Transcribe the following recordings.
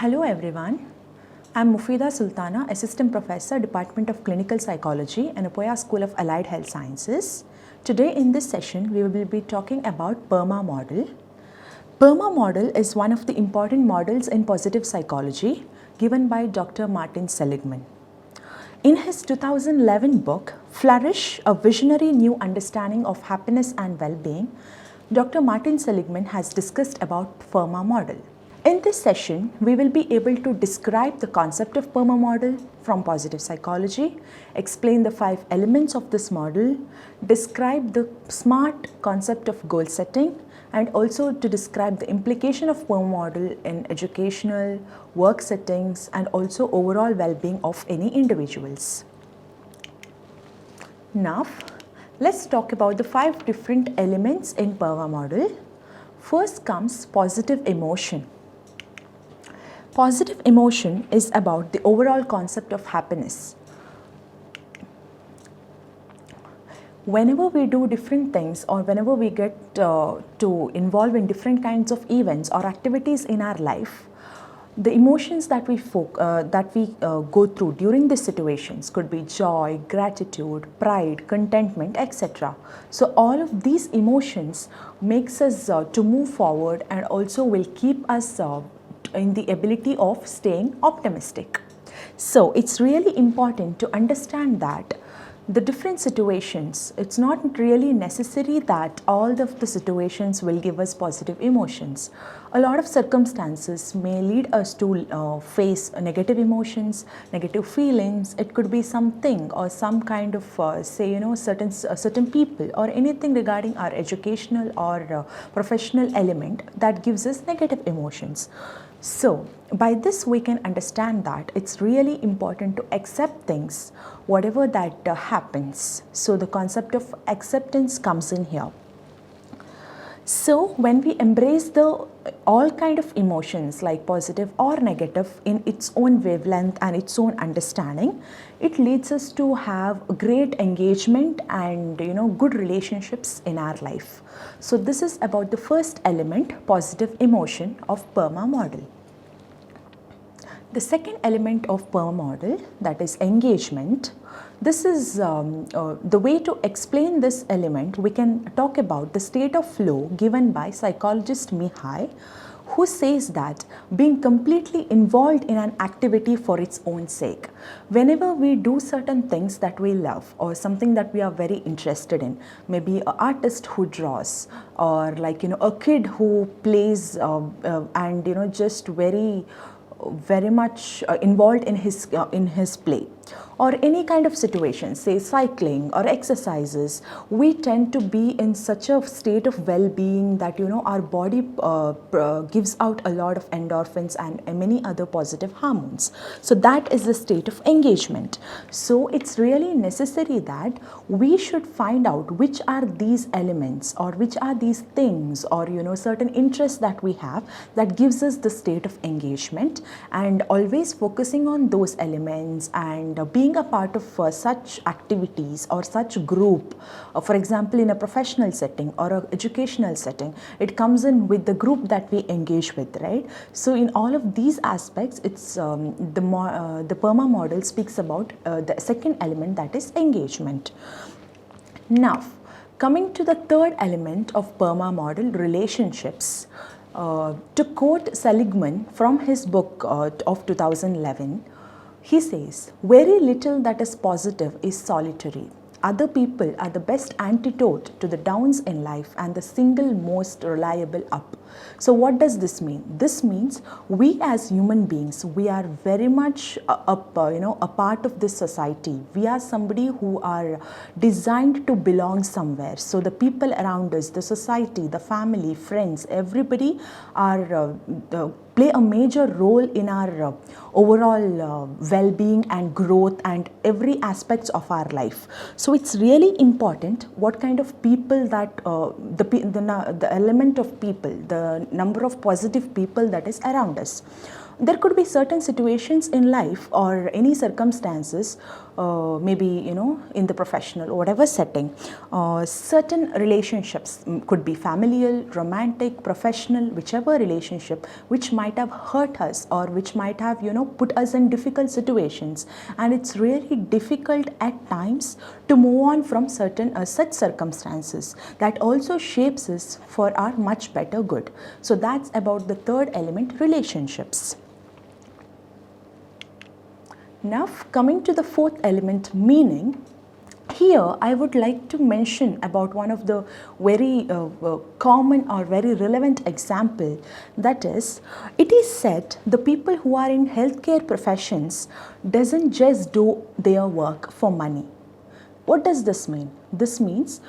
Hello everyone, I'm Mufeeda Sulthana, Assistant Professor, Department of Clinical Psychology, Yenepoya School of Allied Health Sciences. Today in this session, we will be talking about PERMA model. PERMA model is one of the important models in positive psychology given by Dr. Martin Seligman. In his 2011 book, Flourish, A Visionary New Understanding of Happiness and Wellbeing, Dr. Martin Seligman has discussed about PERMA model. In this session, we will be able to describe the concept of PERMA model from positive psychology, explain the 5 elements of this model, describe the SMART concept of goal setting, and also to describe the implication of PERMA model in educational, work settings, and also overall well-being of any individuals. Now, let's talk about the 5 different elements in PERMA model. First comes positive emotion. Positive emotion is about the overall concept of happiness. Whenever we do different things or whenever we get to involve in different kinds of events or activities in our life, the emotions that we go through during these situations could be joy, gratitude, pride, contentment, etc. So all of these emotions makes us to move forward and also will keep us in the ability of staying optimistic. So it's really important to understand that the different situations, it's not really necessary that all of the situations will give us positive emotions. A lot of circumstances may lead us to face negative emotions, negative feelings. It could be something or some kind of certain people or anything regarding our educational or professional element that gives us negative emotions. So, by this we can understand that it's really important to accept things, whatever that happens. So, the concept of acceptance comes in here. So, when we embrace the all kind of emotions like positive or negative in its own wavelength and its own understanding, it leads us to have great engagement and good relationships in our life. So this is about the first element, positive emotion of PERMA model. The second element of PERMA model, that is engagement. This is the way to explain this element. We can talk about the state of flow given by psychologist Mihai, who says that being completely involved in an activity for its own sake. Whenever we do certain things that we love or something that we are very interested in, maybe an artist who draws or like a kid who plays and just very much involved in his play, or any kind of situation, say cycling or exercises, we tend to be in such a state of well-being that our body gives out a lot of endorphins and many other positive hormones. So that is the state of engagement. So it's really necessary that we should find out which are these elements or which are these things or certain interests that we have that gives us the state of engagement, and always focusing on those elements and being a part of such activities or such group. For example, in a professional setting or an educational setting, it comes in with the group that we engage with, right? So in all of these aspects, it's the PERMA model speaks about the second element, that is engagement. Now, coming to the third element of PERMA model, relationships. To quote Seligman from his book of 2011, he says, "Very little that is positive is solitary. Other people are the best antidote to the downs in life and the single most reliable up." So what does this mean? This means we as human beings, we are very much a part of this society. We are somebody who are designed to belong somewhere. So the people around us, the society, the family, friends, everybody are play a major role in our overall well-being and growth and every aspects of our life. So it's really important what kind of people that the element of people, the number of positive people that is around us. there could be certain situations in life or any circumstances, maybe in the professional or whatever setting, certain relationships could be familial, romantic, professional, whichever relationship, which might have hurt us or which might have put us in difficult situations, and it's really difficult at times to move on from certain such circumstances. That also shapes us for our much better good. So that's about the third element, relationships. Now coming to the fourth element, meaning. Here I would like to mention about one of the very common or very relevant example, that is, it is said the people who are in healthcare professions doesn't just do their work for money. What does this mean? This means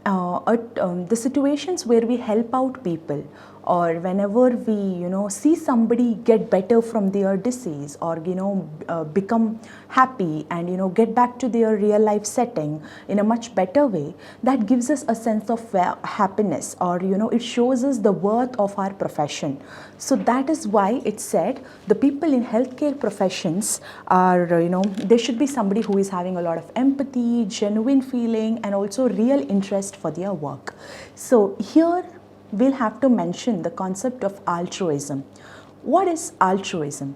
the situations where we help out people, or whenever we see somebody get better from their disease, or become happy and get back to their real life setting in a much better way, that gives us a sense of happiness, or it shows us the worth of our profession. So that is why it's said the people in healthcare professions are there should be somebody who is having a lot of empathy, genuine feeling, and also real interest for their work. So here we'll have to mention the concept of altruism. What is altruism?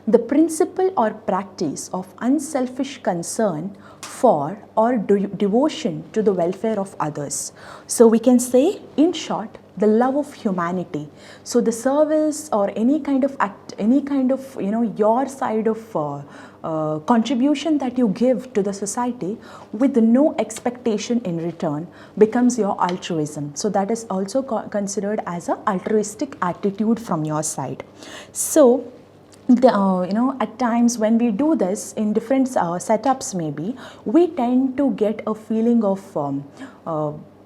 The principle or practice of unselfish concern for or devotion to the welfare of others. So we can say, in short, the love of humanity. So the service or any kind of act, any kind of your side of contribution that you give to the society with no expectation in return becomes your altruism. So that is also considered as an altruistic attitude from your side. So at times when we do this in different setups, maybe we tend to get a feeling of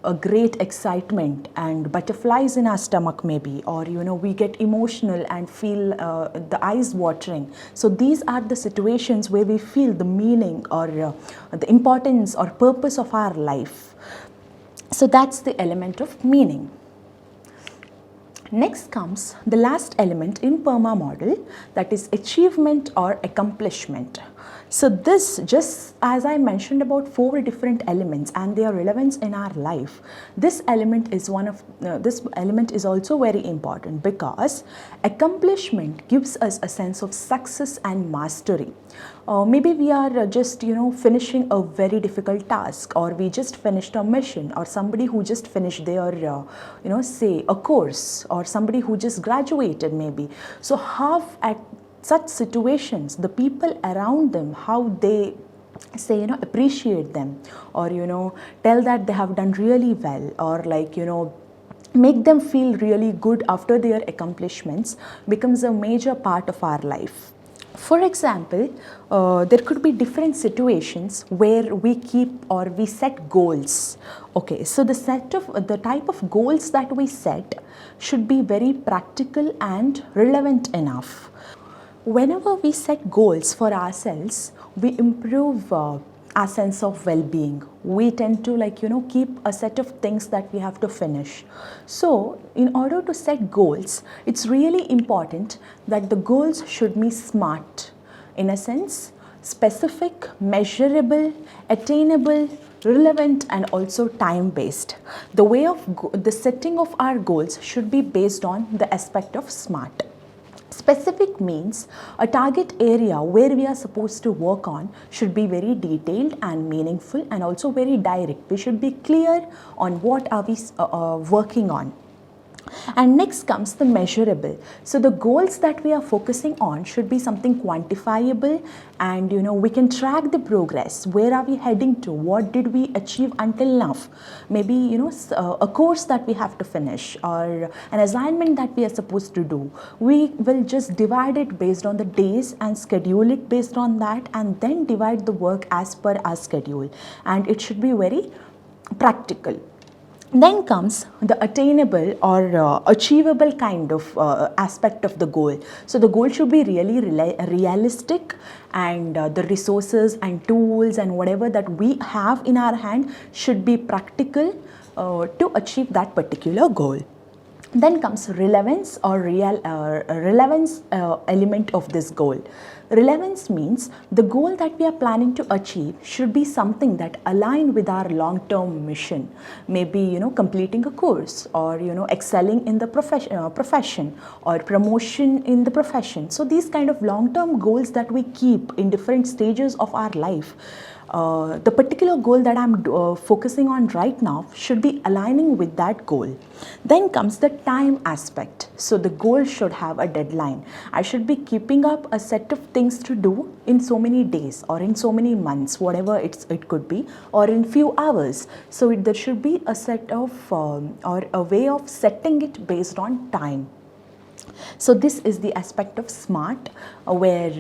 a great excitement and butterflies in our stomach, maybe, or we get emotional and feel the eyes watering. So these are the situations where we feel the meaning or the importance or purpose of our life. So that's the element of meaning. Next comes the last element in PERMA model, that is achievement or accomplishment. So this, just as I mentioned about 4 different elements and their relevance in our life, this element is also very important, because accomplishment gives us a sense of success and mastery. Maybe we are just finishing a very difficult task, or we just finished a mission, or somebody who just finished their say a course, or somebody who just graduated maybe. So how at such situations the people around them, how they say appreciate them, or tell that they have done really well, or like make them feel really good after their accomplishments, becomes a major part of our life. For example, there could be different situations where we keep or we set goals. Okay, so the type of goals that we set should be very practical and relevant enough. Whenever we set goals for ourselves, we improve our sense of well-being. We tend to keep a set of things that we have to finish. So in order to set goals, it's really important that the goals should be SMART. In a sense, specific, measurable, attainable, relevant, and also time-based. The way of the setting of our goals should be based on the aspect of SMART. Specific means a target area where we are supposed to work on should be very detailed and meaningful, and also very direct. We should be clear on what are we working on. And next comes the measurable. So the goals that we are focusing on should be something quantifiable, and we can track the progress. Where are we heading to? What did we achieve until now? Maybe a course that we have to finish, or an assignment that we are supposed to do. We will just divide it based on the days and schedule it based on that, and then divide the work as per our schedule, and it should be very practical. Then comes the attainable or achievable kind of aspect of the goal. So the goal should be really realistic, and the resources and tools and whatever that we have in our hand should be practical to achieve that particular goal. Then comes relevance or relevance element of this goal. Relevance means the goal that we are planning to achieve should be something that align with our long-term mission. Maybe completing a course, or excelling in the profession, or promotion in the profession. So these kind of long-term goals that we keep in different stages of our life. The particular goal that I'm focusing on right now should be aligning with that goal. Then comes the time aspect. So the goal should have a deadline. I should be keeping up a set of things to do in so many days, or in so many months, whatever it could be, or in few hours. So there should be a set of or a way of setting it based on time. So this is the aspect of SMART, where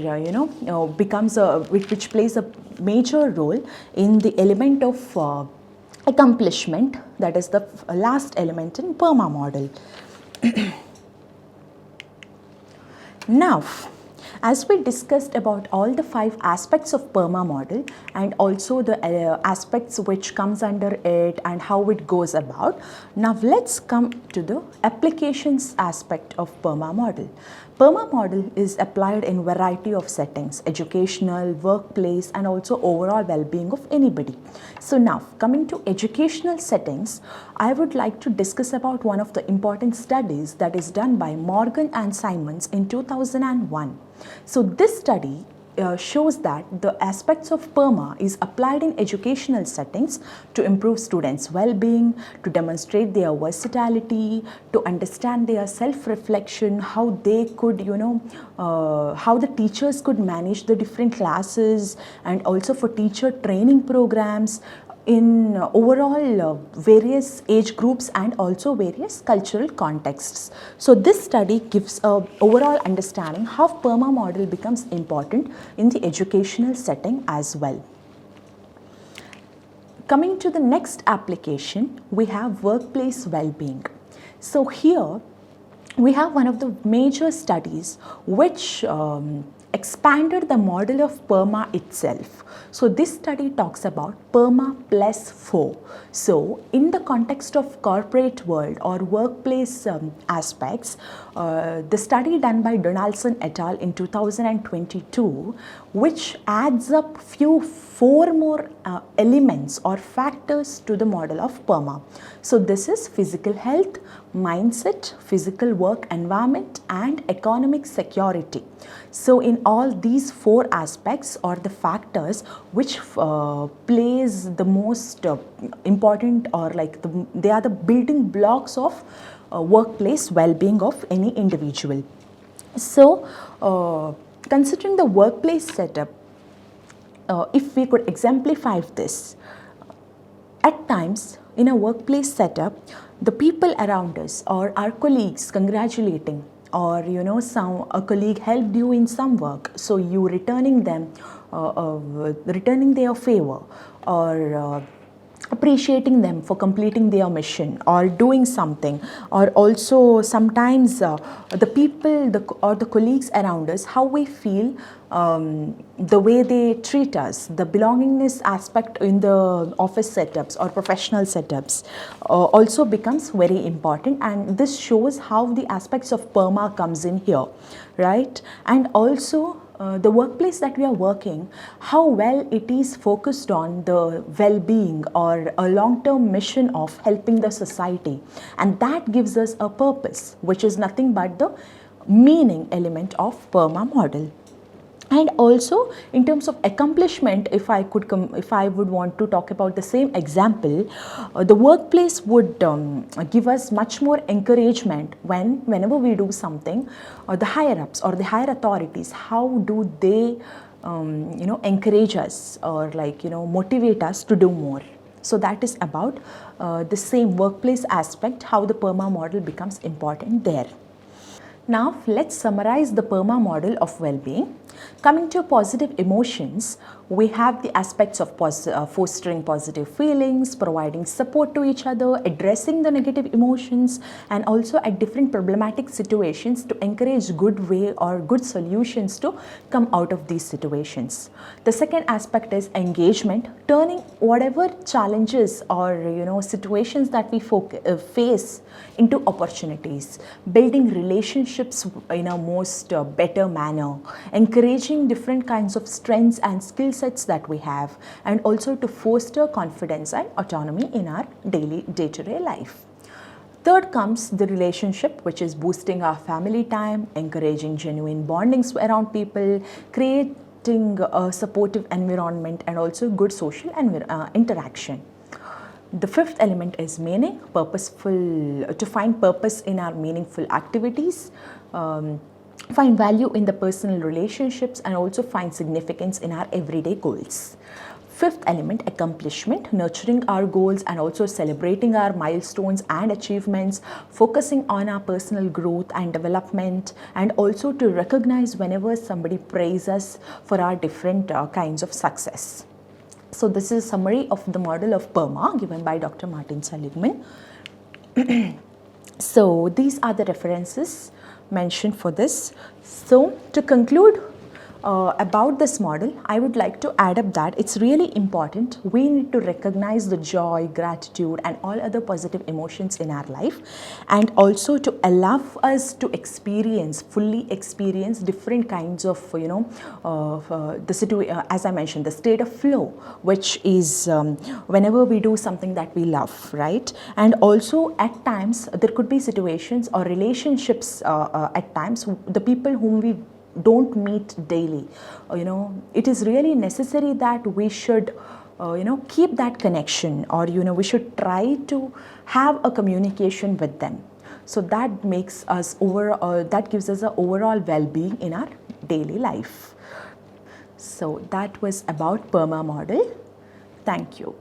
becomes which plays a major role in the element of accomplishment, that is the last element in PERMA model. Now, as we discussed about all the 5 aspects of PERMA model, and also the aspects which comes under it and how it goes about, now let's come to the applications aspect of PERMA model. PERMA model is applied in variety of settings: educational, workplace, and also overall well-being of anybody. So now, coming to educational settings, I would like to discuss about one of the important studies that is done by Morgan and Simons in 2001. So this study shows that the aspects of PERMA is applied in educational settings to improve students' well-being, to demonstrate their versatility, to understand their self-reflection, how they could, how the teachers could manage the different classes, and also for teacher training programs in overall various age groups and also various cultural contexts. So this study gives a overall understanding how PERMA model becomes important in the educational setting as well. Coming to the next application, we have workplace well-being. So here we have one of the major studies which expanded the model of PERMA itself. So this study talks about PERMA plus 4. So in the context of corporate world or workplace aspects, the study done by Donaldson et al. In 2022, which adds up 4 more elements or factors to the model of PERMA. So this is physical health, mindset, physical work environment, and economic security. So in all these 4 aspects or the factors which plays the most important, or like they are the building blocks of workplace well-being of any individual. So considering the workplace setup, if we could exemplify this, at times in a workplace setup, the people around us or our colleagues congratulating, or a colleague helped you in some work, so you returning them, returning their favor, or appreciating them for completing their mission or doing something, or also sometimes the people or the colleagues around us, how we feel, the way they treat us, the belongingness aspect in the office setups or professional setups also becomes very important, and this shows how the aspects of PERMA comes in here, right? And also the workplace that we are working, how well it is focused on the well-being or a long-term mission of helping the society, and that gives us a purpose, which is nothing but the meaning element of PERMA model. And also in terms of accomplishment, if I would want to talk about the same example, the workplace would give us much more encouragement whenever we do something. The higher ups or the higher authorities, how do they encourage us or motivate us to do more? So that is about the same workplace aspect, how the PERMA model becomes important there. Now let's summarize the PERMA model of well-being. Coming to positive emotions, we have the aspects of fostering positive feelings, providing support to each other, addressing the negative emotions, and also at different problematic situations to encourage good way or good solutions to come out of these situations. The second aspect is engagement, turning whatever challenges or situations that we face into opportunities, building relationships in a most better manner, encouraging different kinds of strengths and skill sets that we have, and also to foster confidence and autonomy in our daily day-to-day life. Third comes the relationship, which is boosting our family time, encouraging genuine bondings around people, creating a supportive environment, and also good social interaction. The fifth element is meaning, to find purpose in our meaningful activities, find value in the personal relationships, and also find significance in our everyday goals. Fifth element, accomplishment, nurturing our goals and also celebrating our milestones and achievements, focusing on our personal growth and development, and also to recognize whenever somebody praises us for our different kinds of success. So this is a summary of the model of PERMA given by Dr. Martin Seligman. So these are the references mentioned for this. So to conclude about this model, I would like to add up that it's really important. We need to recognize the joy, gratitude, and all other positive emotions in our life, and also to allow us to fully experience different kinds of, as I mentioned, the state of flow, which is whenever we do something that we love, right? And also at times there could be situations or relationships at times, the people whom we don't meet daily, it is really necessary that we should keep that connection, or we should try to have a communication with them. So that makes us that gives us an overall well-being in our daily life. So that was about PERMA model. Thank you.